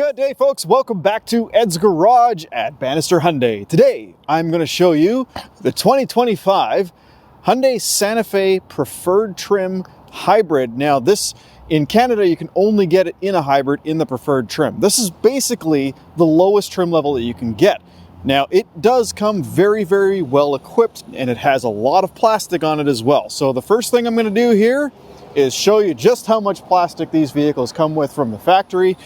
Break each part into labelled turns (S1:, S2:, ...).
S1: Good day, folks. Welcome back to Ed's Garage at Bannister Hyundai. Today, I'm going to show you the 2025 Hyundai Santa Fe Preferred Trim Hybrid. Now, this in Canada, you can only get it in a hybrid in the preferred trim. This is basically the lowest trim level that you can get. Now, it does come very, very well equipped, and it has a lot of plastic on it as well. So the first thing I'm going to do here is show you just how much plastic these vehicles come with from the factory.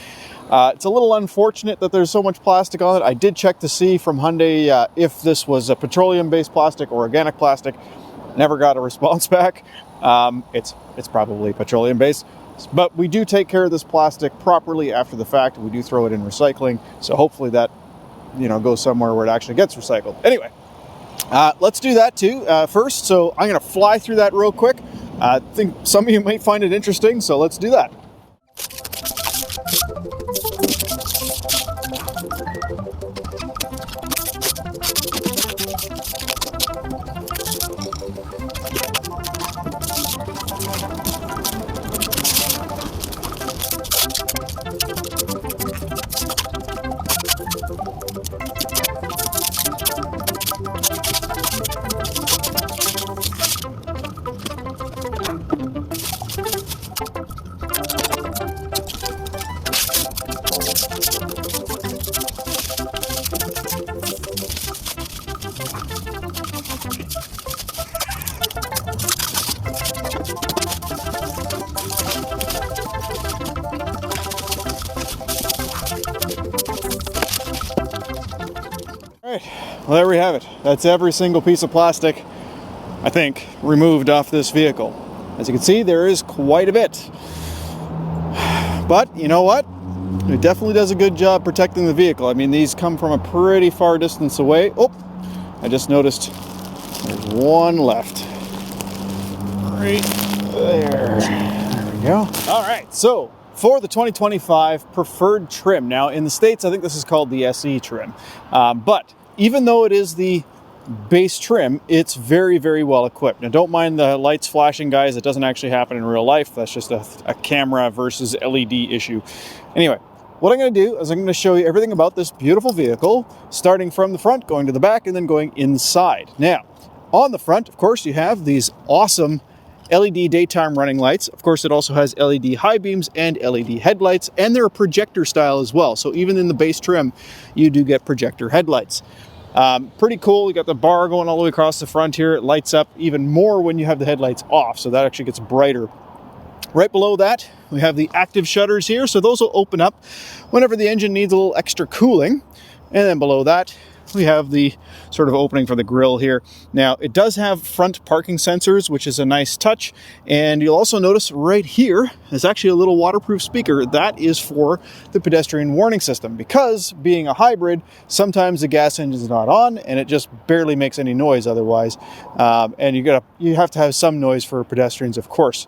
S1: It's a little unfortunate that there's so much plastic on it. I did check to see from Hyundai if this was a petroleum-based plastic or organic plastic. Never got a response back. It's probably petroleum-based. But we do take care of this plastic properly after the fact. We do throw it in recycling. So hopefully that, goes somewhere where it actually gets recycled. Anyway, let's do that too first. So I'm going to fly through that real quick. I think some of you might find it interesting. So let's do that. Well, there we have it. That's every single piece of plastic, I think, removed off this vehicle. As you can see, there is quite a bit. But you know what? It definitely does a good job protecting the vehicle. I mean, these come from a pretty far distance away. Oh, I just noticed there's one left. Right there. There we go. All right, so for the 2025 Preferred Trim. Now, in the States, I think this is called the SE trim. But even though it is the base trim, it's very, very well equipped. Now, don't mind the lights flashing, guys. It doesn't actually happen in real life. That's just a camera versus LED issue. Anyway, what I'm going to do is I'm going to show you everything about this beautiful vehicle, starting from the front, going to the back, and then going inside. Now, on the front, of course, you have these awesome LED daytime running lights. Of course, it also has LED high beams and LED headlights, and they're a projector style as well. So even in the base trim, you do get projector headlights. Pretty cool. You got the bar going all the way across the front here. It lights up even more when you have the headlights off, so that actually gets brighter. Right below that, we have the active shutters here, so those will open up whenever the engine needs a little extra cooling. And then below that, we have the sort of opening for the grille here. Now, it does have front parking sensors, which is a nice touch. And you'll also notice right here is actually a little waterproof speaker. That is for the pedestrian warning system, because being a hybrid, sometimes the gas engine is not on and it just barely makes any noise otherwise. And you have to have some noise for pedestrians, of course.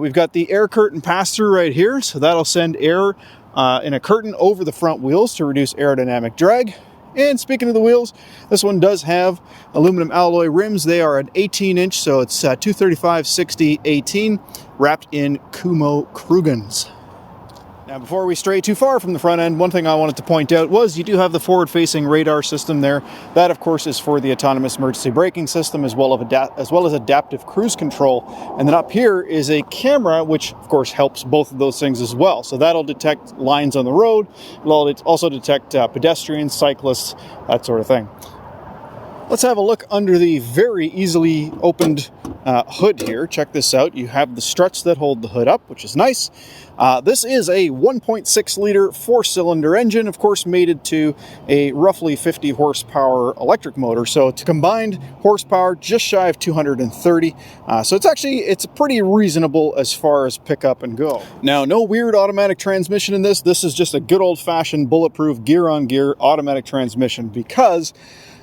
S1: We've got the air curtain pass-through right here. So that'll send air in a curtain over the front wheels to reduce aerodynamic drag. And speaking of the wheels, this one does have aluminum alloy rims. They are an 18-inch, so it's 235/60/18, wrapped in Kumo Krugens. Now, before we stray too far from the front end, one thing I wanted to point out was you do have the forward-facing radar system there. That, of course, is for the autonomous emergency braking system as well as adaptive cruise control. And then up here is a camera, which, of course, helps both of those things as well. So that'll detect lines on the road. It'll also detect pedestrians, cyclists, that sort of thing. Let's have a look under the very easily opened hood here. Check this out. You have the struts that hold the hood up, which is nice. This is a 1.6-liter four-cylinder engine, of course, mated to a roughly 50 horsepower electric motor. So to combined horsepower, just shy of 230. So it's pretty reasonable as far as pickup and go. Now, no weird automatic transmission in this. This is just a good old-fashioned bulletproof gear-on-gear automatic transmission, because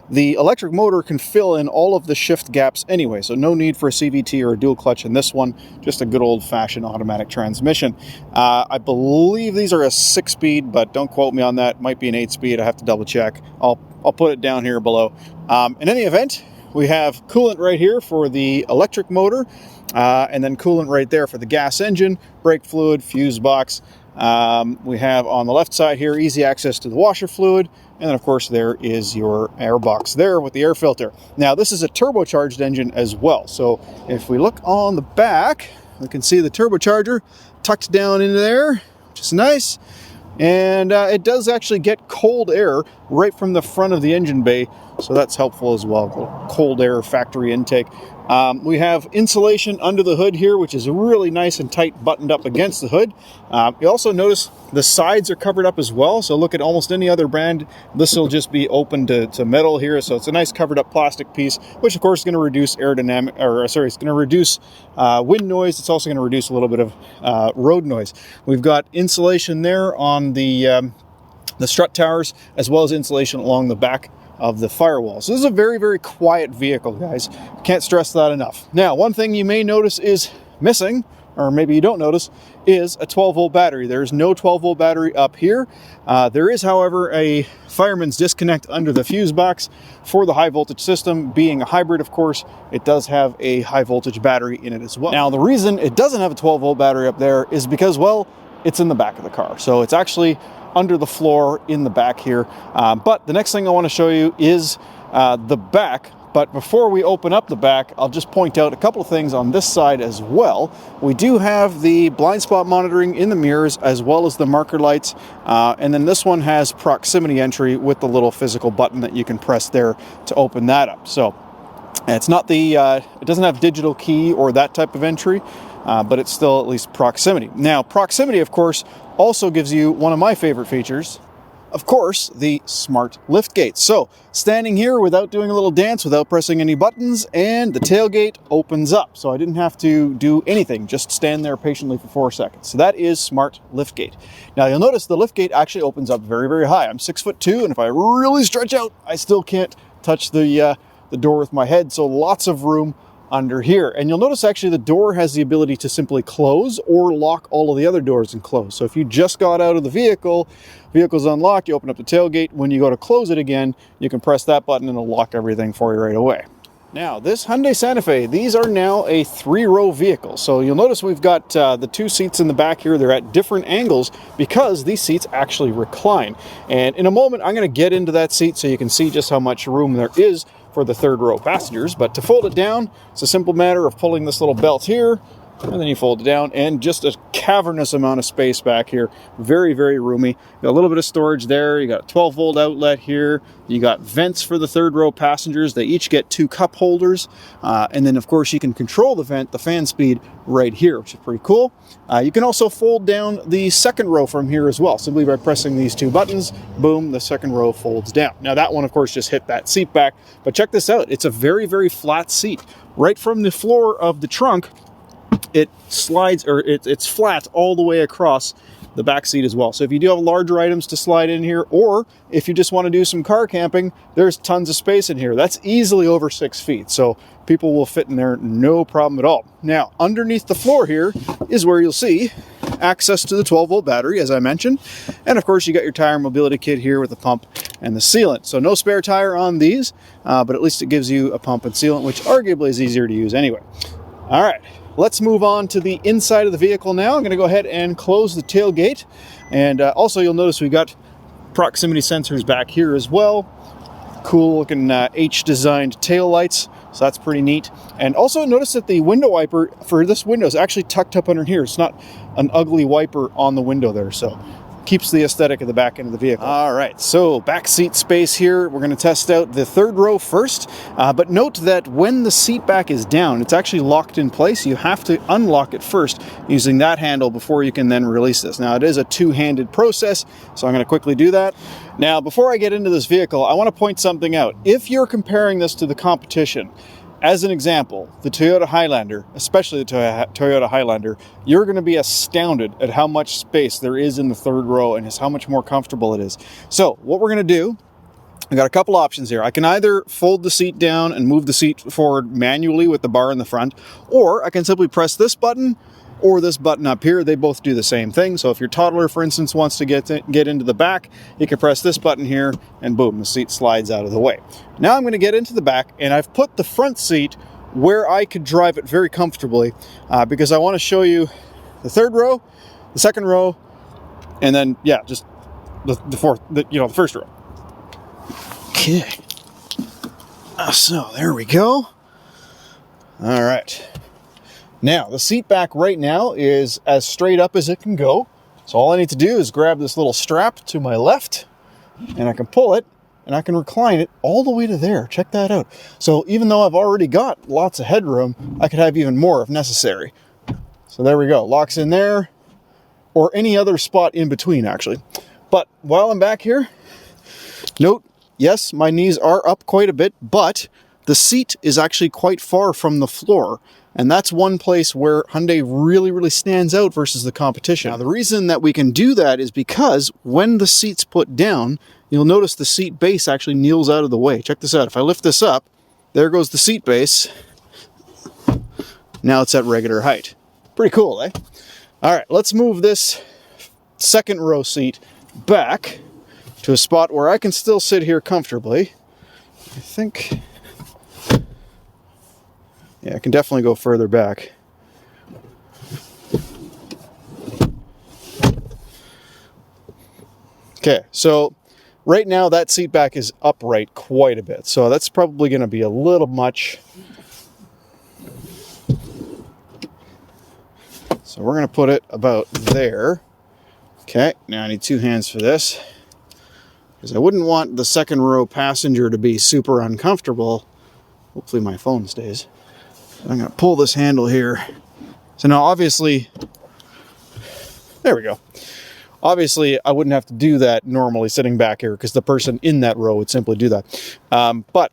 S1: the electric motor can fill in all of the shift gaps anyway, so no need for a CVT or a dual clutch in this one, just a good old-fashioned automatic transmission. I believe these are a 6-speed, but don't quote me on that. Might be an 8-speed. I have to double-check. I'll put it down here below. In any event, we have coolant right here for the electric motor, and then coolant right there for the gas engine, brake fluid, fuse box. We have on the left side here easy access to the washer fluid, and then of course there is your air box there with the air filter. Now this is a turbocharged engine as well, so if we look on the back, we can see the turbocharger tucked down into there, which is nice. And it does actually get cold air right from the front of the engine bay, so that's helpful as well. Cold air factory intake. We have insulation under the hood here, which is really nice and tight, buttoned up against the hood. You also notice the sides are covered up as well, so look at almost any other brand, this will just be open to metal here, so it's a nice covered up plastic piece, which of course is going to reduce aerodynamic, or sorry, it's going to reduce wind noise. It's also going to reduce a little bit of road noise. We've got insulation there on the strut towers, as well as insulation along the back of the firewall. So this is a very, very quiet vehicle, guys. Can't stress that enough. Now, one thing you may notice is missing, or maybe you don't notice, is a 12-volt battery. There is no 12-volt battery up here. There is, however, a fireman's disconnect under the fuse box for the high voltage system. Being a hybrid, of course, it does have a high voltage battery in it as well. Now, the reason it doesn't have a 12-volt battery up there is because, well, it's in the back of the car. So it's actually under the floor in the back here. But the next thing I want to show you is the back. But before we open up the back, I'll just point out a couple of things on this side as well. We do have the blind spot monitoring in the mirrors, as well as the marker lights. And then this one has proximity entry with the little physical button that you can press there to open that up. So it's not the, it doesn't have digital key or that type of entry, but it's still at least proximity. Now, proximity, of course, also gives you one of my favorite features, of course, the smart lift gate. So standing here without doing a little dance, without pressing any buttons, and the tailgate opens up. So I didn't have to do anything, just stand there patiently for 4 seconds. So that is smart lift gate. Now you'll notice the lift gate actually opens up very, very high. I'm 6'2", and if I really stretch out, I still can't touch the door with my head. So lots of room under here. And you'll notice actually the door has the ability to simply close or lock all of the other doors and close. So if you just got out of the vehicle's unlocked, you open up the tailgate. When you go to close it again, you can press that button and it'll lock everything for you right away. Now, this Hyundai Santa Fe, these are now a 3-row vehicle. So you'll notice we've got the 2 seats in the back here. They're at different angles because these seats actually recline. And in a moment, I'm going to get into that seat so you can see just how much room there is for the 3rd row passengers. But to fold it down, it's a simple matter of pulling this little belt here, and then you fold it down, and just a cavernous amount of space back here. Very, very roomy. You got a little bit of storage there. You got a 12-volt outlet here. You got vents for the 3rd row passengers. They each get 2 cup holders. And then, of course, you can control the fan speed right here, which is pretty cool. You can also fold down the 2nd row from here as well. Simply by pressing these 2 buttons, boom, the 2nd row folds down. Now, that one, of course, just hit that seat back. But check this out. It's a very, very flat seat. Right from the floor of the trunk, it slides, or it's flat all the way across the back seat as well. So if you do have larger items to slide in here, or if you just want to do some car camping, there's tons of space in here. That's easily over 6 feet. So people will fit in there, no problem at all. Now, underneath the floor here is where you'll see access to the 12-volt battery, as I mentioned. And of course, you got your tire mobility kit here with the pump and the sealant. So no spare tire on these, but at least it gives you a pump and sealant, which arguably is easier to use anyway. All right. Let's move on to the inside of the vehicle now. I'm going to go ahead and close the tailgate. And also you'll notice we got proximity sensors back here as well. Cool looking H-designed tail lights. So that's pretty neat. And also notice that the window wiper for this window is actually tucked up under here. It's not an ugly wiper on the window there. So keeps the aesthetic of the back end of the vehicle. All right, so back seat space here. We're going to test out the 3rd row first, but note that when the seat back is down, it's actually locked in place. You have to unlock it first using that handle before you can then release this. Now, it is a 2-handed process, so I'm going to quickly do that. Now, before I get into this vehicle, I want to point something out. If you're comparing this to the competition, as an example, the Toyota Highlander, especially the Toyota Highlander, you're going to be astounded at how much space there is in the 3rd row and just how much more comfortable it is. So what we're going to do, I've got a couple options here. I can either fold the seat down and move the seat forward manually with the bar in the front, or I can simply press this button or this button up here. They both do the same thing. So if your toddler, for instance, wants to get into the back, you can press this button here and boom, the seat slides out of the way. Now I'm going to get into the back, and I've put the front seat where I could drive it very comfortably because I want to show you the 3rd row, the 2nd row, And then, yeah, just the first row. Okay. So there we go. All right. Now, the seat back right now is as straight up as it can go. So all I need to do is grab this little strap to my left, and I can pull it, and I can recline it all the way to there. Check that out. So even though I've already got lots of headroom, I could have even more if necessary. So there we go. Locks in there, or any other spot in between, actually. But while I'm back here, note, yes, my knees are up quite a bit, but the seat is actually quite far from the floor. And that's one place where Hyundai really, really stands out versus the competition. Now, the reason that we can do that is because when the seat's put down, you'll notice the seat base actually kneels out of the way. Check this out. If I lift this up, there goes the seat base. Now it's at regular height. Pretty cool, eh? All right, let's move this second row seat back to a spot where I can still sit here comfortably. I think... yeah, I can definitely go further back. Okay, so right now that seat back is upright quite a bit. So that's probably going to be a little much. So we're going to put it about there. Okay, now I need two hands for this, because I wouldn't want the second row passenger to be super uncomfortable. Hopefully my phone stays. I'm going to pull this handle here. So now obviously, there we go. Obviously, I wouldn't have to do that normally sitting back here, because the person in that row would simply do that. But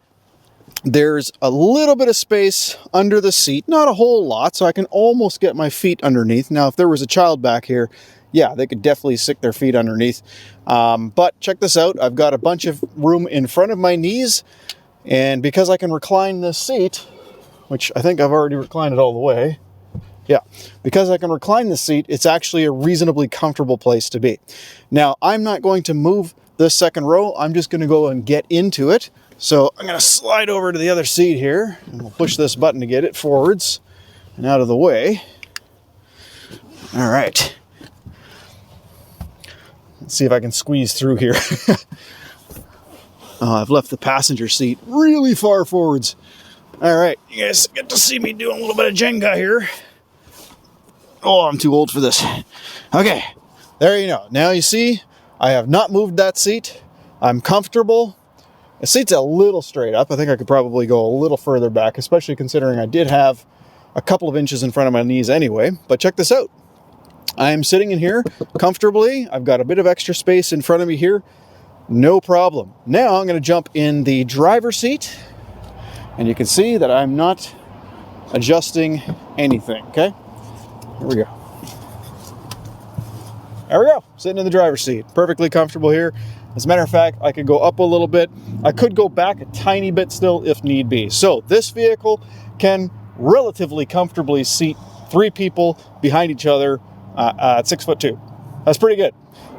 S1: there's a little bit of space under the seat, not a whole lot, so I can almost get my feet underneath. Now, if there was a child back here, yeah, they could definitely stick their feet underneath. But check this out. I've got a bunch of room in front of my knees, and because I can recline this seat, which I think I've already reclined it all the way. Yeah, because I can recline the seat, it's actually a reasonably comfortable place to be. Now, I'm not going to move this second row. I'm just going to go and get into it. So I'm going to slide over to the other seat here, and we'll push this button to get it forwards and out of the way. All right. Let's see if I can squeeze through here. Oh, I've left the passenger seat really far forwards. All right, you guys get to see me doing a little bit of Jenga here. Oh, I'm too old for this. Okay, there you go. Now you see, I have not moved that seat. I'm comfortable. The seat's a little straight up. I think I could probably go a little further back, especially considering I did have a couple of inches in front of my knees anyway. But check this out. I'm sitting in here comfortably. I've got a bit of extra space in front of me here. No problem. Now I'm going to jump in the driver's seat. And you can see that I'm not adjusting anything, okay? Here we go. There we go, sitting in the driver's seat. Perfectly comfortable here. As a matter of fact, I could go up a little bit. I could go back a tiny bit still if need be. So this vehicle can relatively comfortably seat 3 people behind each other at 6'2". That's pretty good.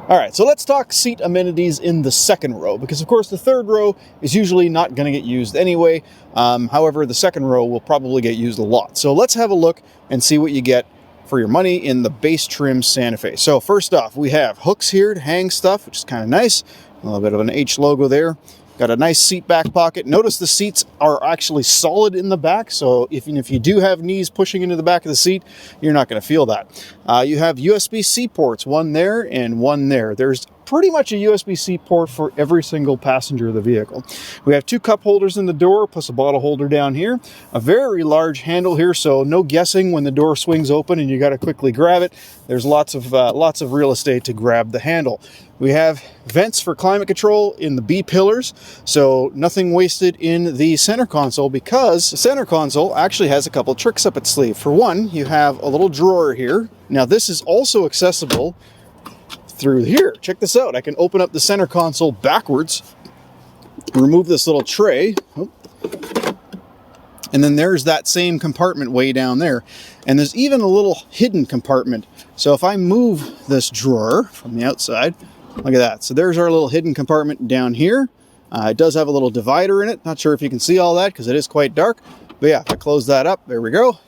S1: All right, so let's talk seat amenities in the second row, because of course the third row is usually not going to get used anyway. However, the second row will probably get used a lot. So let's have a look and see what you get for your money in the base trim Santa Fe. So first off, we have hooks here to hang stuff, which is kind of nice. A little bit of an H logo there. Got a nice seat back pocket. Notice the seats are actually solid in the back, so even if you do have knees pushing into the back of the seat, you're not going to feel that. You have USB-C ports, one there and one there. There's pretty much a USB-C port for every single passenger of the vehicle. We have 2 cup holders in the door, plus a bottle holder down here. A very large handle here, so no guessing when the door swings open and you got to quickly grab it. There's lots of real estate to grab the handle. We have vents for climate control in the B pillars, so nothing wasted in the center console, because the center console actually has a couple tricks up its sleeve. For one, you have a little drawer here. Now this is also accessible through here. Check this out. I can open up the center console backwards, remove this little tray, and then there's that same compartment way down there. And there's even a little hidden compartment. So if I move this drawer from the outside, look at that. So there's our little hidden compartment down here. It does have a little divider in it. Not sure if you can see all that because it is quite dark. But yeah, if I close that up, there we go.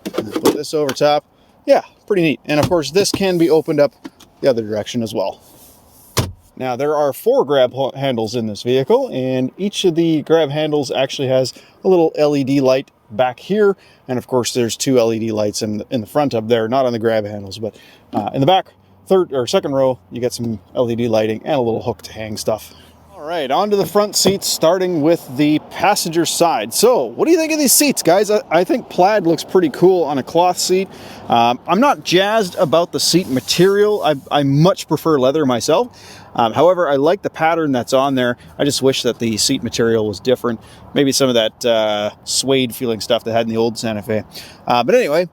S1: Put this over top. Yeah, pretty neat. And of course, this can be opened up the other direction as well. Now, there are 4 grab handles in this vehicle, and each of the grab handles actually has a little LED light back here, and of course there's 2 LED lights in the front up there, not on the grab handles, but in the back, third or second row, you get some LED lighting and a little hook to hang stuff. All right, on to the front seats, starting with the passenger side. So, what do you think of these seats, guys? I think plaid looks pretty cool on a cloth seat. I'm not jazzed about the seat material. I much prefer leather myself. However, I like the pattern that's on there. I just wish that the seat material was different. Maybe some of that suede feeling stuff they had in the old Santa Fe. But anyway,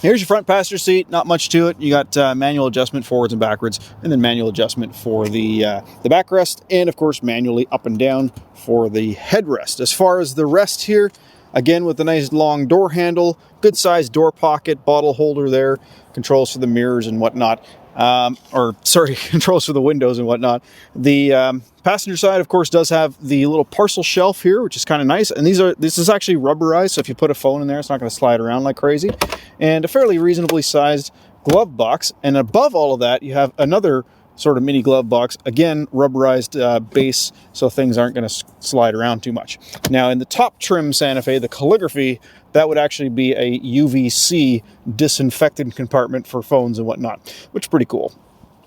S1: here's your front passenger seat. Not much to it. You got manual adjustment forwards and backwards, and then manual adjustment for the backrest, and of course manually up and down for the headrest. As far as the rest here, again with the nice long door handle, good sized door pocket, bottle holder there, controls for the mirrors and whatnot. Controls for the windows and whatnot. The passenger side, of course, does have the little parcel shelf here, which is kind of nice. And this is actually rubberized, so if you put a phone in there, it's not going to slide around like crazy. And a fairly reasonably sized glove box. And above all of that, you have another sort of mini glove box, again rubberized base, so things aren't going to slide around too much. Now, in the top trim Santa Fe, the calligraphy, that would actually be a UVC disinfectant compartment for phones and whatnot, which is pretty cool.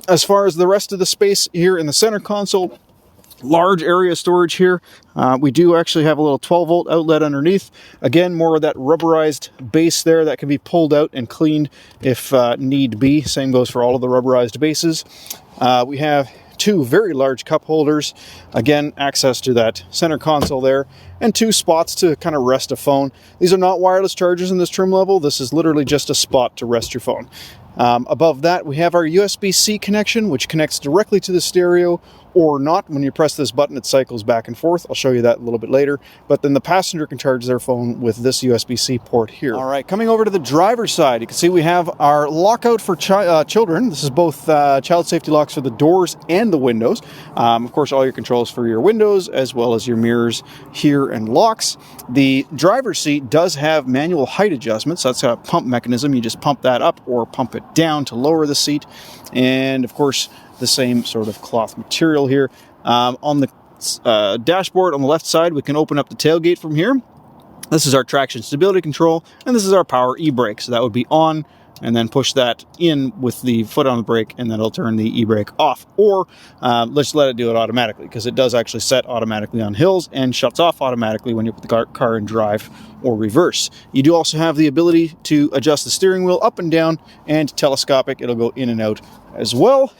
S1: As far as the rest of the space here in the center console, large area storage here. We do actually have a little 12-volt outlet underneath. Again, more of that rubberized base there that can be pulled out and cleaned if need be. Same goes for all of the rubberized bases. We have 2 very large cup holders. Again, access to that center console there, and 2 spots to kind of rest a phone. These are not wireless chargers in this trim level. This is literally just a spot to rest your phone. Above that, we have our USB-C connection, which connects directly to the stereo or not. When you press this button, it cycles back and forth. I'll show you that a little bit later. But then the passenger can charge their phone with this USB-C port here. All right, coming over to the driver's side, you can see we have our lockout for children. This is both child safety locks for the doors and the windows. Of course, all your controls for your windows, as well as your mirrors here and locks. The driver's seat does have manual height adjustments. So that's a pump mechanism. You just pump that up or pump it down to lower the seat. And of course, the same sort of cloth material here. On the dashboard on the left side, we can open up the tailgate from here. This is our traction stability control, and this is our power e-brake. So that would be on, and then push that in with the foot on the brake, and then it'll turn the e-brake off. Or let's let it do it automatically, because it does actually set automatically on hills and shuts off automatically when you put the car in drive or reverse. You do also have the ability to adjust the steering wheel up and down, and telescopic, it'll go in and out as well.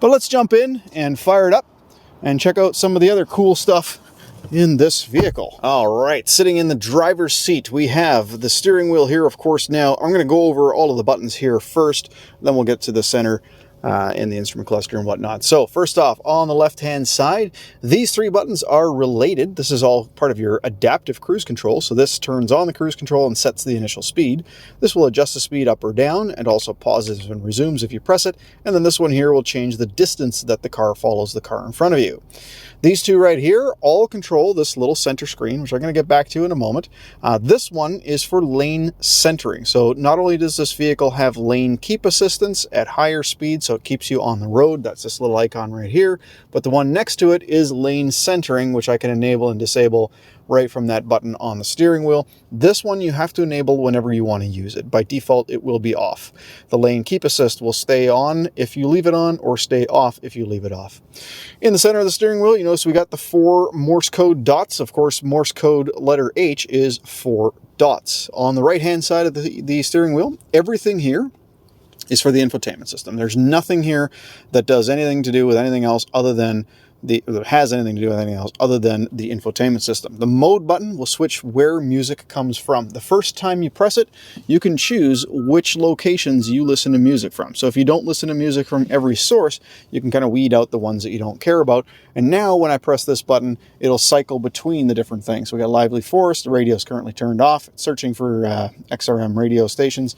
S1: But let's jump in and fire it up and check out some of the other cool stuff in this vehicle. All right, sitting in the driver's seat, we have the steering wheel here, of course. Now, I'm going to go over all of the buttons here first, then we'll get to the center and the instrument cluster and whatnot. So first off, on the left-hand side, these 3 buttons are related. This is all part of your adaptive cruise control. So this turns on the cruise control and sets the initial speed. This will adjust the speed up or down, and also pauses and resumes if you press it. And then this one here will change the distance that the car follows the car in front of you. These 2 right here all control this little center screen, which I'm going to get back to in a moment. This one is for lane centering. So not only does this vehicle have lane keep assistance at higher speed, so it keeps you on the road, that's this little icon right here, but the one next to it is lane centering, which I can enable and disable right from that button on the steering wheel. This one you have to enable whenever you want to use it. By default, it will be off. The lane keep assist will stay on if you leave it on, or stay off if you leave it off. In the center of the steering wheel, you notice we got the 4 Morse code dots. Of course, Morse code letter H is 4 dots. On the right-hand side of the steering wheel, everything here is for the infotainment system. There's nothing here that does anything to do with anything else other than has anything to do with anything else other than the infotainment system. The mode button will switch where music comes from. The first time you press it, you can choose which locations you listen to music from. So if you don't listen to music from every source, you can kind of weed out the ones that you don't care about. And now when I press this button, it'll cycle between the different things. So we got Lively Forest, the radio is currently turned off. It's searching for XRM radio stations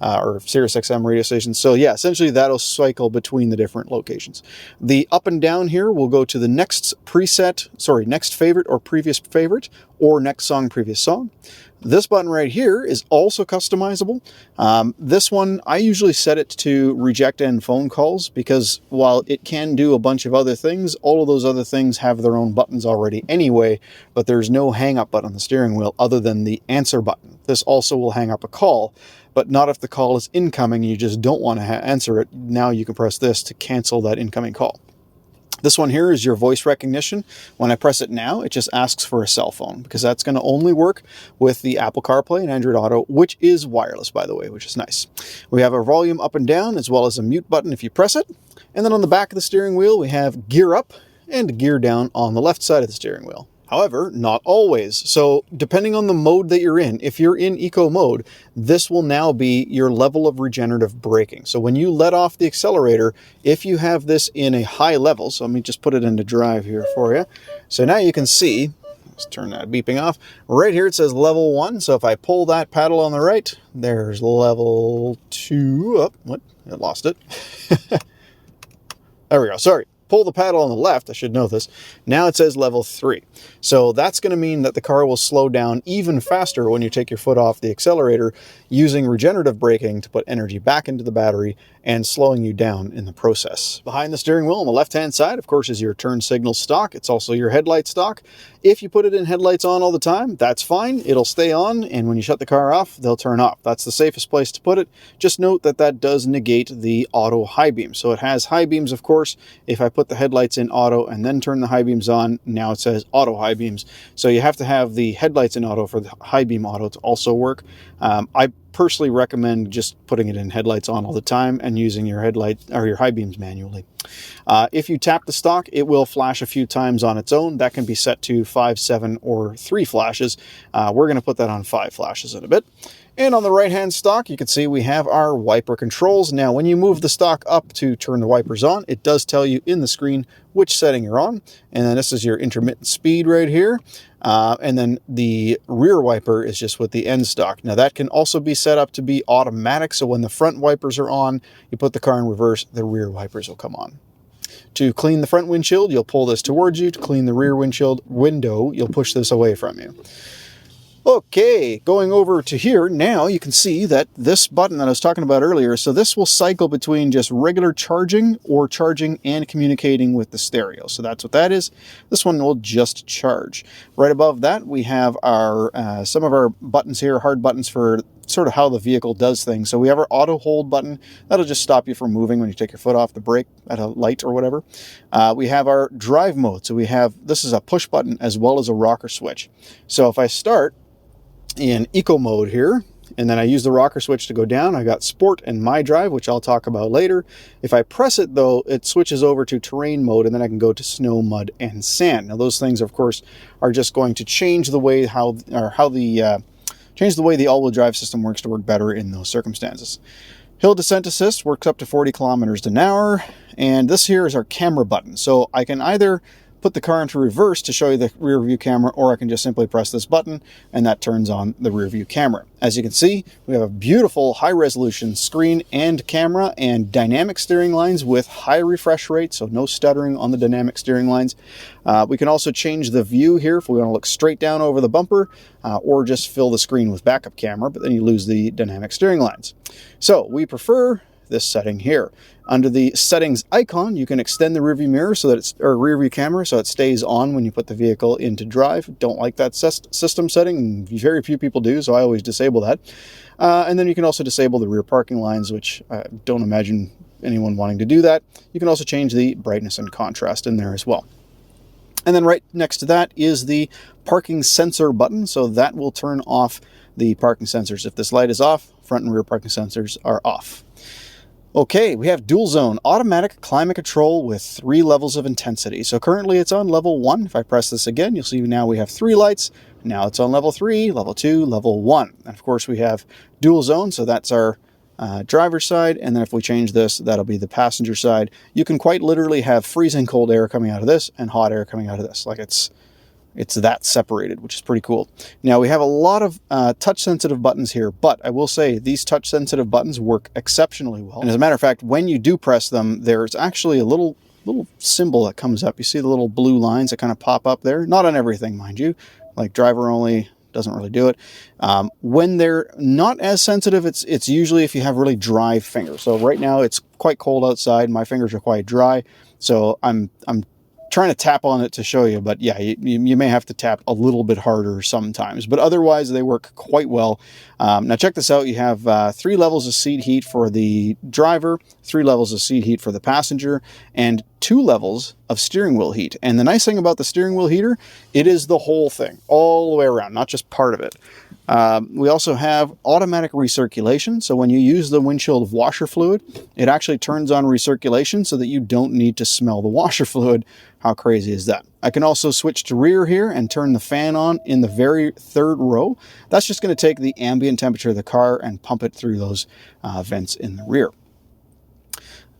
S1: or Sirius XM radio stations. So yeah, essentially that'll cycle between the different locations. The up and down here will go to the next next favorite or previous favorite, or next song, previous song. This button right here is also customizable. This one, I usually set it to reject end phone calls because while it can do a bunch of other things, all of those other things have their own buttons already anyway, but there's no hang up button on the steering wheel other than the answer button. This also will hang up a call, but not if the call is incoming and you just don't want to answer it. Now you can press this to cancel that incoming call. This one here is your voice recognition. When I press it now, it just asks for a cell phone because that's going to only work with the Apple CarPlay and Android Auto, which is wireless, by the way, which is nice. We have a volume up and down as well as a mute button if you press it. And then on the back of the steering wheel, we have gear up and gear down on the left side of the steering wheel. However, not always. So depending on the mode that you're in, if you're in eco mode, this will now be your level of regenerative braking. So when you let off the accelerator, if you have this in a high level, so let me just put it into drive here for you. So now you can see, let's turn that beeping off. Right here it says level 1. So if I pull that paddle on the right, there's level 2. Oh, what? I lost it. There we go. Sorry. Pull the paddle on the left, I should know this. Now it says level 3. So that's going to mean that the car will slow down even faster when you take your foot off the accelerator, using regenerative braking to put energy back into the battery and slowing you down in the process. Behind the steering wheel on the left-hand side, of course, is your turn signal stock. It's also your headlight stock. If you put it in headlights on all the time, that's fine. It'll stay on, and when you shut the car off, they'll turn off. That's the safest place to put it. Just note that that does negate the auto high beam. So it has high beams, of course. If I put the headlights in auto and then turn the high beams on, now it says auto high beams. So you have to have the headlights in auto for the high beam auto to also work. I personally recommend just putting it in headlights on all the time and using your headlight or your high beams manually. If you tap the stock, it will flash a few times on its own. That can be set to 5, 7, or 3 flashes. We're going to put that on 5 flashes in a bit. And on the right-hand stock, you can see we have our wiper controls. Now, when you move the stock up to turn the wipers on, it does tell you in the screen which setting you're on. And then this is your intermittent speed right here. And then the rear wiper is just with the end stock. Now, that can also be set up to be automatic. So when the front wipers are on, you put the car in reverse, the rear wipers will come on. To clean the front windshield, you'll pull this towards you. To clean the rear windshield window, you'll push this away from you. Okay, going over to here, now you can see that this button that I was talking about earlier, so this will cycle between just regular charging or charging and communicating with the stereo. So that's what that is. This one will just charge. Right above that, we have our some of our buttons here, hard buttons for sort of how the vehicle does things. So we have our auto hold button. That'll just stop you from moving when you take your foot off the brake at a light or whatever. We have our drive mode. So we have, this is a push button as well as a rocker switch. So if I start in eco mode here, and then I use the rocker switch to go down, I got sport and my drive, which I'll talk about later. If I press it though, it switches over to terrain mode, and then I can go to snow, mud, and sand. Now those things, of course, are just going to change the way change the way the all-wheel drive system works to work better in those circumstances. Hill descent assist works up to 40 kilometers an hour, and this here is our camera button. So I can either put the car into reverse to show you the rear view camera, or I can just simply press this button and that turns on the rear view camera. As you can see, we have a beautiful high resolution screen and camera and dynamic steering lines with high refresh rate, so no stuttering on the dynamic steering lines. We can also change the view here if we want to look straight down over the bumper, or just fill the screen with backup camera, but then you lose the dynamic steering lines. So we prefer this setting here. Under the settings icon, you can extend the rearview mirror so that it's, or rearview camera, so it stays on when you put the vehicle into drive. Don't like that system setting. Very few people do, so I always disable that. And then you can also disable the rear parking lines, which I don't imagine anyone wanting to do that. You can also change the brightness and contrast in there as well. And then right next to that is the parking sensor button, so that will turn off the parking sensors. If this light is off, front and rear parking sensors are off. Okay, we have dual zone automatic climate control with 3 levels of intensity. So currently it's on level 1. If I press this again, you'll see now we have 3 lights. Now it's on level 3, level 2, level 1. And of course we have dual zone, so that's our driver's side. And then if we change this, that'll be the passenger side. You can quite literally have freezing cold air coming out of this and hot air coming out of this. Like it's that separated, which is pretty cool. Now we have a lot of touch-sensitive buttons here, but I will say these touch-sensitive buttons work exceptionally well. And as a matter of fact, when you do press them, there's actually a little little symbol that comes up. You see the little blue lines that kind of pop up there? Not on everything, mind you. Like driver only doesn't really do it. When they're not as sensitive, it's usually if you have really dry fingers. So right now it's quite cold outside. My fingers are quite dry. So I'm trying to tap on it to show you, but yeah, you may have to tap a little bit harder sometimes, but otherwise they work quite well. Now check this out. You have 3 levels of seat heat for the driver, 3 levels of seat heat for the passenger, and 2 levels of steering wheel heat. And the nice thing about the steering wheel heater, it is the whole thing, all the way around, not just part of it. We also have automatic recirculation. So when you use the windshield washer fluid, it actually turns on recirculation so that you don't need to smell the washer fluid. How crazy is that? I can also switch to rear here and turn the fan on in the very 3rd row. That's just going to take the ambient temperature of the car and pump it through those vents in the rear.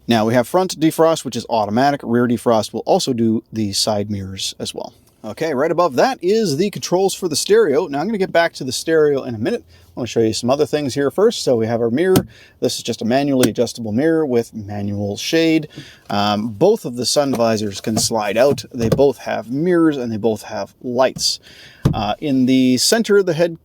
S1: Now we have front defrost, which is automatic. Rear defrost will also do the side mirrors as well. Okay, right above that is the controls for the stereo. Now I'm going to get back to the stereo in a minute. I want to show you some other things here first. So we have our mirror. This is just a manually adjustable mirror with manual shade. Both of the sun visors can slide out. They both have mirrors and they both have lights. In the center of the head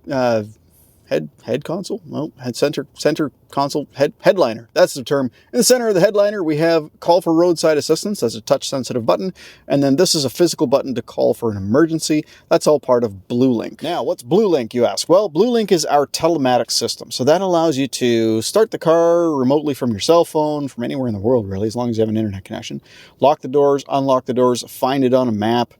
S1: console? No, center console, headliner. That's the term. In the center of the headliner, we have call for roadside assistance. That's a touch sensitive button. And then this is a physical button to call for an emergency. That's all part of BlueLink. Now, what's BlueLink, you ask? Well, BlueLink is our telematics system. So that allows you to start the car remotely from your cell phone, from anywhere in the world, really, as long as you have an internet connection. Lock the doors, unlock the doors, find it on a map.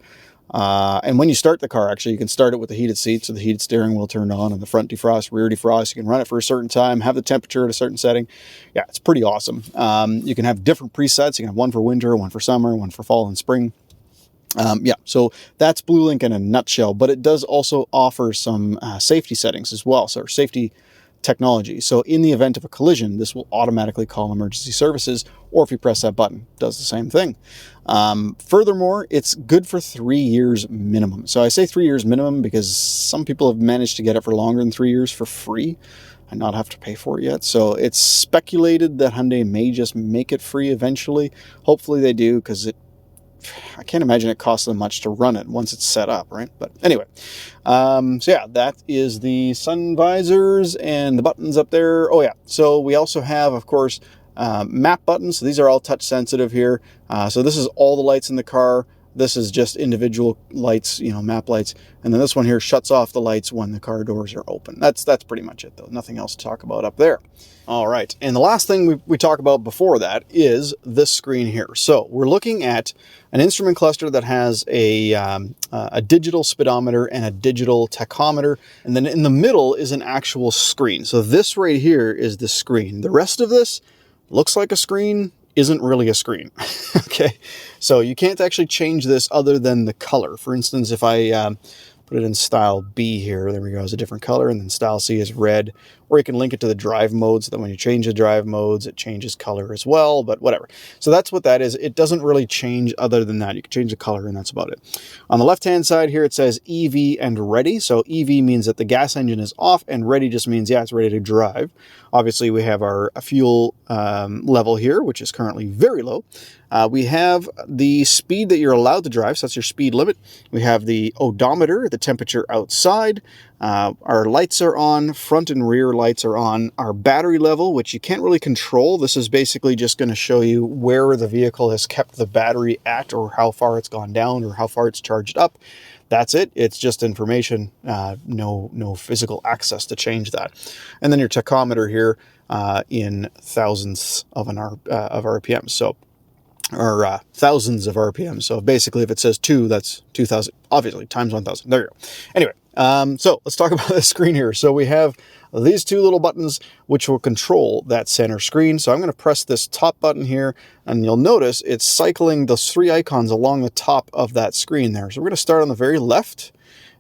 S1: And when you start the car, actually, you can start it with the heated seats, so the heated steering wheel turned on, and the front defrost, rear defrost. You can run it for a certain time, have the temperature at a certain setting. Yeah, it's pretty awesome. You can have different presets. You can have one for winter, one for summer, one for fall and spring. Yeah, so that's BlueLink in a nutshell, but it does also offer some safety settings as well, so safety technology. So in the event of a collision, this will automatically call emergency services, or if you press that button, it does the same thing. Furthermore, it's good for 3 years minimum. So I say 3 years minimum because some people have managed to get it for longer than 3 years for free and not have to pay for it yet. So it's speculated that Hyundai may just make it free eventually. Hopefully they do, because I can't imagine it costs them much to run it once it's set up, right? But anyway, so yeah, that is the sun visors and the buttons up there. Oh yeah, so we also have, of course, map buttons. So these are all touch sensitive here. So this is all the lights in the car. This is just individual lights, map lights. And then this one here shuts off the lights when the car doors are open. That's pretty much it, though. Nothing else to talk about up there. All right. And the last thing we talk about before that is this screen here. So we're looking at an instrument cluster that has a digital speedometer and a digital tachometer. And then in the middle is an actual screen. So this right here is the screen. The rest of this looks like a screen, isn't really a screen. Okay, so you can't actually change this other than the color. For instance, if I put it in style B here, there we go, it's a different color, and then style C is red, or you can link it to the drive modes, so that when you change the drive modes, it changes color as well, but whatever. So that's what that is. It doesn't really change other than that. You can change the color, and that's about it. On the left-hand side here, it says EV and ready. So EV means that the gas engine is off, and ready just means, yeah, it's ready to drive. Obviously, we have our fuel level here, which is currently very low. We have the speed that you're allowed to drive, so that's your speed limit. We have the odometer, the temperature outside. Our lights are on, front and rear lights are on. Our battery level, which you can't really control. This is basically just going to show you where the vehicle has kept the battery at, or how far it's gone down, or how far it's charged up. That's it. It's just information, no physical access to change that. And then your tachometer here in thousands of RPM. So, or thousands of RPM. So basically, if it says 2, that's 2,000. Obviously, times 1,000. There you go. Anyway, so let's talk about the screen here. So we have these 2 little buttons which will control that center screen. So I'm going to press this top button here, and you'll notice it's cycling those 3 icons along the top of that screen there. So we're going to start on the very left,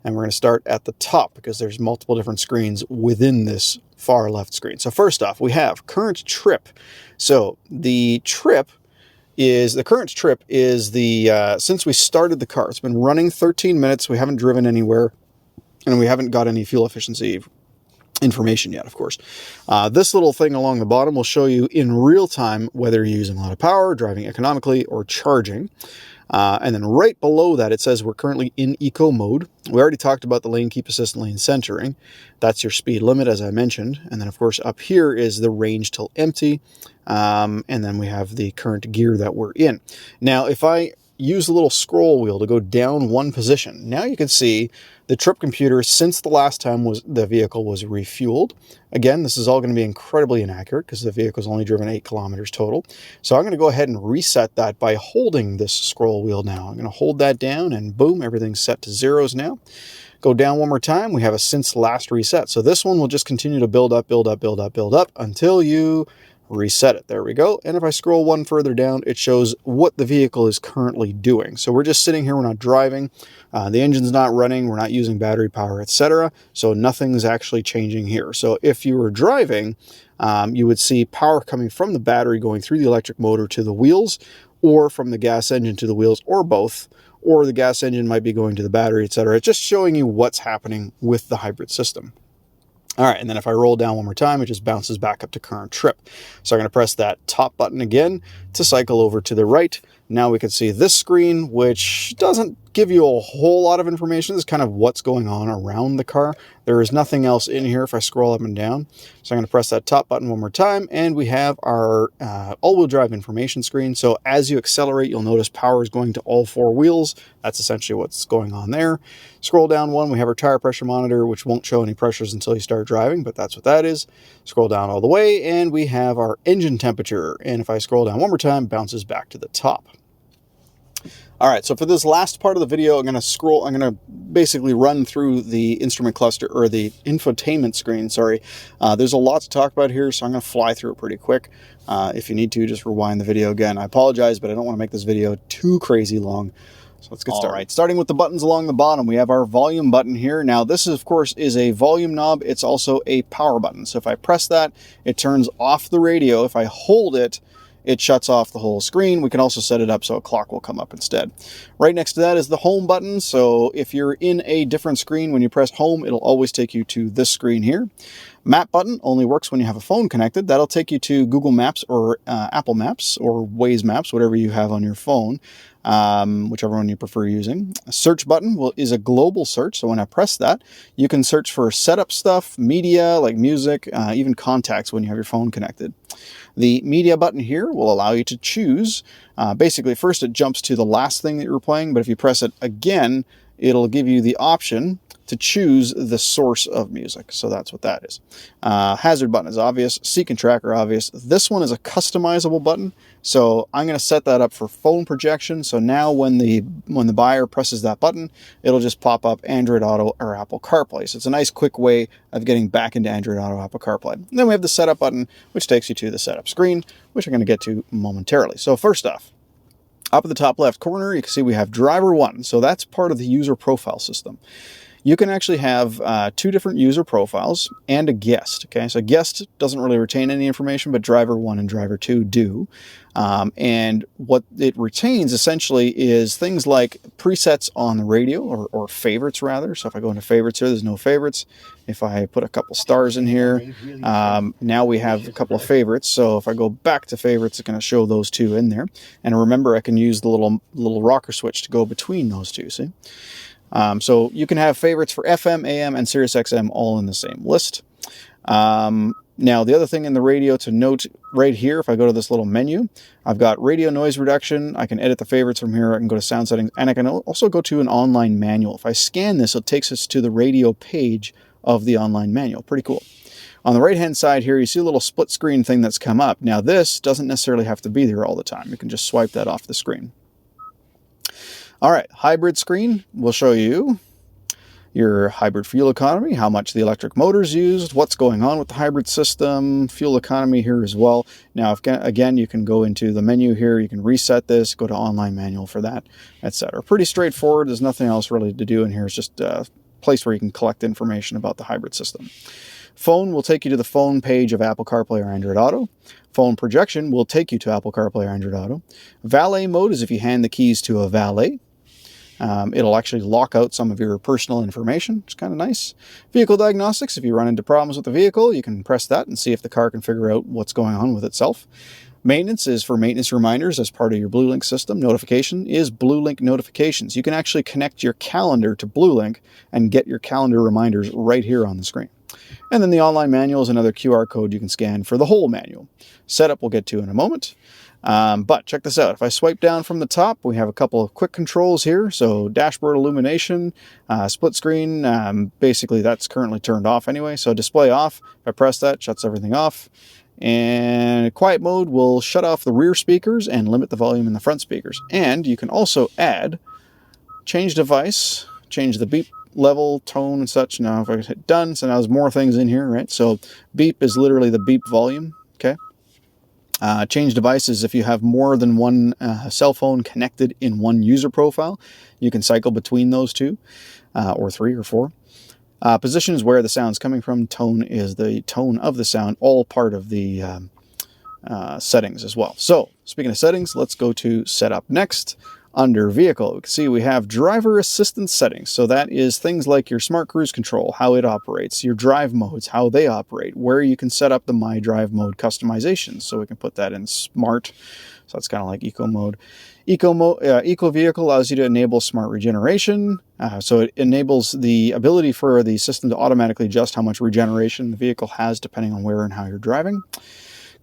S1: and we're going to start at the top because there's multiple different screens within this far left screen. So first off, we have current trip. So the current trip is since we started the car. It's been running 13 minutes. We haven't driven anywhere, and we haven't got any fuel efficiency information yet, of course. This little thing along the bottom will show you in real time whether you're using a lot of power, driving economically, or charging. And then right below that, it says we're currently in eco mode. We already talked about the lane keep assist and lane centering. That's your speed limit, as I mentioned. And then, of course, up here is the range till empty. And then we have the current gear that we're in. Now, if I use the little scroll wheel to go down one position, now you can see the trip computer since the last time the vehicle was refueled. Again, this is all going to be incredibly inaccurate because the vehicle's only driven 8 kilometers total. So I'm going to go ahead and reset that by holding this scroll wheel now. I'm going to hold that down and boom, everything's set to zeros now. Go down one more time, we have a since last reset. So this one will just continue to build up until you reset it. There we go. And if I scroll one further down, it shows what the vehicle is currently doing. So we're just sitting here, we're not driving, the engine's not running, we're not using battery power, etc. So nothing's actually changing here. So if you were driving, you would see power coming from the battery going through the electric motor to the wheels, or from the gas engine to the wheels, or both, or the gas engine might be going to the battery, etc. It's just showing you what's happening with the hybrid system. All right, and then if I roll down one more time, it just bounces back up to current trip. So I'm going to press that top button again to cycle over to the right. Now we can see this screen, which doesn't give you a whole lot of information. This is kind of what's going on around the car. There is nothing else in here if I scroll up and down. So I'm going to press that top button one more time, and we have our all-wheel drive information screen. So as you accelerate, you'll notice power is going to all 4 wheels. That's essentially what's going on there. Scroll down one, we have our tire pressure monitor, which won't show any pressures until you start driving, but that's what that is. Scroll down all the way, and we have our engine temperature. And if I scroll down one more time, it bounces back to the top. All right, so for this last part of the video, I'm going to basically run through the instrument cluster, or the infotainment screen, sorry. There's a lot to talk about here, so I'm going to fly through it pretty quick. If you need to, just rewind the video again. I apologize, but I don't want to make this video too crazy long. So let's get started. All right, starting with the buttons along the bottom, we have our volume button here. Now, this, of course, is a volume knob. It's also a power button. So if I press that, it turns off the radio. If I hold it, it shuts off the whole screen. We can also set it up so a clock will come up instead. Right next to that is the home button. So if you're in a different screen, when you press home, it'll always take you to this screen here. Map button only works when you have a phone connected. That'll take you to Google Maps or Apple Maps or Waze Maps, whatever you have on your phone, whichever one you prefer using. A search button is a global search. So when I press that, you can search for setup stuff, media like music, even contacts when you have your phone connected. The media button here will allow you to choose. Basically, first it jumps to the last thing that you're playing, but if you press it again, it'll give you the option to choose the source of music. So that's what that is. Hazard button is obvious. Seek and tracker obvious. This one is a customizable button. So I'm going to set that up for phone projection. So now when the buyer presses that button, it'll just pop up Android Auto or Apple CarPlay. So it's a nice quick way of getting back into Android Auto, Apple CarPlay. And then we have the setup button, which takes you to the setup screen, which I'm going to get to momentarily. So first off, up at the top left corner, you can see we have driver 1. So that's part of the user profile system. You can actually have 2 different user profiles and a guest. Okay, so guest doesn't really retain any information, but driver 1 and driver 2 do. And what it retains essentially is things like presets on the radio, or favorites rather. So if I go into favorites here, there's no favorites. If I put a couple stars in here, now we have a couple of favorites. So if I go back to favorites, it's going to show those 2 in there. And remember, I can use the little rocker switch to go between those 2, see? So you can have favorites for FM, AM, and Sirius XM all in the same list. Now, the other thing in the radio to note right here, if I go to this little menu, I've got radio noise reduction. I can edit the favorites from here. I can go to sound settings, and I can also go to an online manual. If I scan this, it takes us to the radio page of the online manual. Pretty cool. On the right-hand side here, you see a little split screen thing that's come up. Now, this doesn't necessarily have to be there all the time. You can just swipe that off the screen. All right, hybrid screen will show you your hybrid fuel economy, how much the electric motor's used, what's going on with the hybrid system, fuel economy here as well. Now, again, you can go into the menu here, you can reset this, go to online manual for that, etc. Pretty straightforward. There's nothing else really to do in here. It's just a place where you can collect information about the hybrid system. Phone will take you to the phone page of Apple CarPlay or Android Auto. Phone projection will take you to Apple CarPlay or Android Auto. Valet mode is if you hand the keys to a valet. It'll actually lock out some of your personal information, which is kind of nice. Vehicle diagnostics, if you run into problems with the vehicle, you can press that and see if the car can figure out what's going on with itself. Maintenance is for maintenance reminders as part of your BlueLink system. Notification is BlueLink notifications. You can actually connect your calendar to BlueLink and get your calendar reminders right here on the screen. And then the online manual is another QR code you can scan for the whole manual. Setup we'll get to in a moment. But check this out. If I swipe down from the top, we have a couple of quick controls here. So dashboard illumination, split screen, basically that's currently turned off anyway. So display off, if I press that, shuts everything off. And quiet mode will shut off the rear speakers and limit the volume in the front speakers. And you can also add change device, change the beep level, tone, and such. Now if I hit done, so now there's more things in here, right? So beep is literally the beep volume, okay? Change devices, if you have more than one cell phone connected in one user profile, you can cycle between those two, or 3 or 4. Position is where the sound's coming from. Tone is the tone of the sound, all part of the settings as well. So, speaking of settings, let's go to Setup next. Under Vehicle, we can see we have Driver Assistance settings. So that is things like your Smart Cruise Control, how it operates, your drive modes, how they operate, where you can set up the My Drive mode customizations. So we can put that in Smart. So that's kind of like Eco mode. Eco Vehicle allows you to enable smart regeneration. So it enables the ability for the system to automatically adjust how much regeneration the vehicle has depending on where and how you're driving.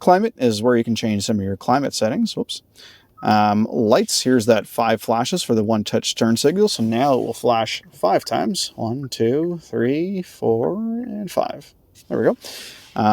S1: Climate is where you can change some of your climate settings. Whoops. Lights, here's that 5 flashes for the one-touch turn signal. So now it will flash 5 times. 1, 2, 3, 4, and 5. There we go.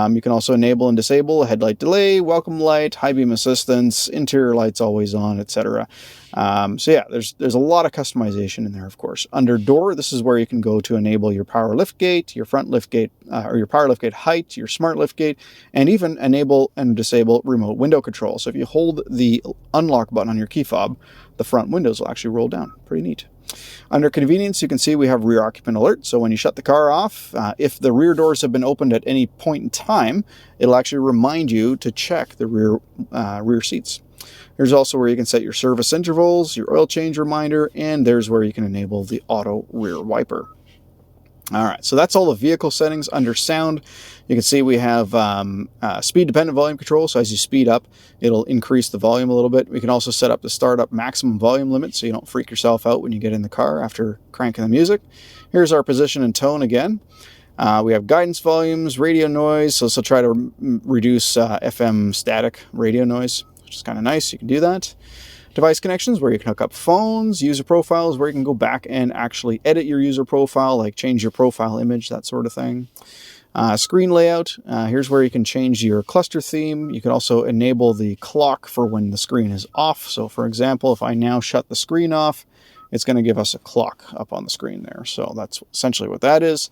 S1: You can also enable and disable headlight delay, welcome light, high beam assistance, interior lights always on, etc. So yeah, there's a lot of customization in there, of course. Under door, this is where you can go to enable your power lift gate, your front lift gate, or your power lift gate height, your smart lift gate, and even enable and disable remote window control. So if you hold the unlock button on your key fob, the front windows will actually roll down. Pretty neat. Under convenience, you can see we have rear occupant alert. So when you shut the car off, if the rear doors have been opened at any point in time, it'll actually remind you to check the rear seats. Here's also where you can set your service intervals, your oil change reminder, and there's where you can enable the auto rear wiper. All right, so that's all the vehicle settings. Under sound, you can see we have speed-dependent volume control. So as you speed up, it'll increase the volume a little bit. We can also set up the startup maximum volume limit so you don't freak yourself out when you get in the car after cranking the music. Here's our position and tone again. We have guidance volumes, radio noise. So this will try to reduce FM static radio noise, which is kind of nice. You can do that. Device connections, where you can hook up phones. User profiles, where you can go back and actually edit your user profile, like change your profile image, that sort of thing. Screen layout, here's where you can change your cluster theme. You can also enable the clock for when the screen is off. So for example, if I now shut the screen off, it's going to give us a clock up on the screen there. So that's essentially what that is.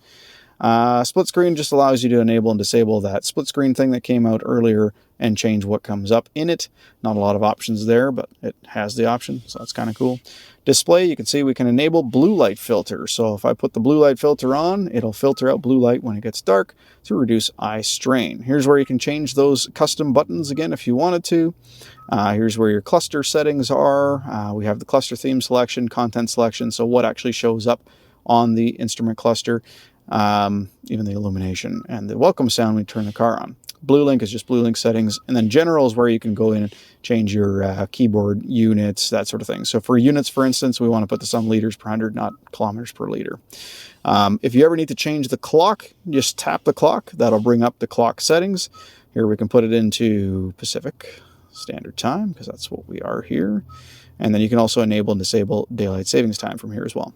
S1: Split screen just allows you to enable and disable that split screen thing that came out earlier and change what comes up in it. Not a lot of options there, but it has the option, so that's kind of cool. Display, you can see we can enable blue light filter. So if I put the blue light filter on, it'll filter out blue light when it gets dark to reduce eye strain. Here's where you can change those custom buttons again if you wanted to. Here's where your cluster settings are. We have the cluster theme selection, content selection, so what actually shows up on the instrument cluster. Even the illumination and the welcome sound when you turn the car on. BlueLink is just BlueLink settings, and then general is where you can go in and change your keyboard units, that sort of thing. So for units, for instance, we want to put this on liters per 100, not kilometers per liter. If you ever need to change the clock, just tap the clock. That'll bring up the clock settings. Here we can put it into Pacific Standard Time, because that's what we are here. And then you can also enable and disable daylight savings time from here as well.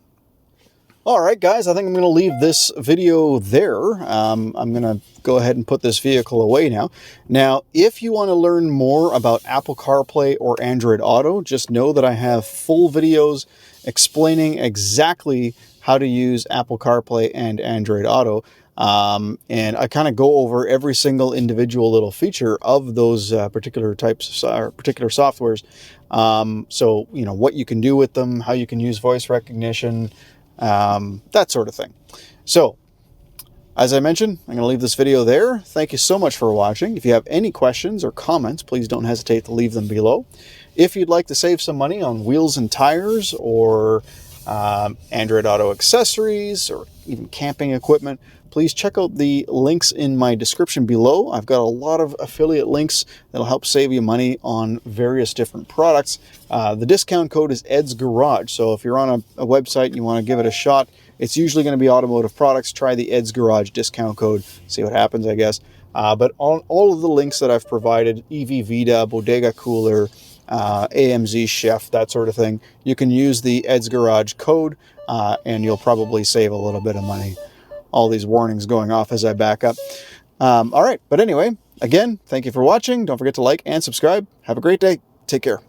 S1: All right, guys, I think I'm going to leave this video there. I'm going to go ahead and put this vehicle away now. Now, if you want to learn more about Apple CarPlay or Android Auto, just know that I have full videos explaining exactly how to use Apple CarPlay and Android Auto. And I kind of go over every single individual little feature of those particular types or particular softwares. So, you know, what you can do with them, how you can use voice recognition, that sort of thing. So, as I mentioned, I'm going to leave this video there. Thank you so much for watching. If you have any questions or comments, please don't hesitate to leave them below. If you'd like to save some money on wheels and tires, or Android Auto accessories, or even camping equipment, please check out the links in my description below. I've got a lot of affiliate links that'll help save you money on various different products. The discount code is Ed's Garage. So if you're on a website and you want to give it a shot, it's usually going to be automotive products. Try the Ed's Garage discount code, see what happens, I guess. But on all of the links that I've provided, EV Vita, Bodega Cooler, AMZ Chef, that sort of thing, you can use the Ed's Garage code and you'll probably save a little bit of money. All these warnings going off as I back up. All right, but anyway, again, thank you for watching. Don't forget to like and subscribe. Have a great day. Take care.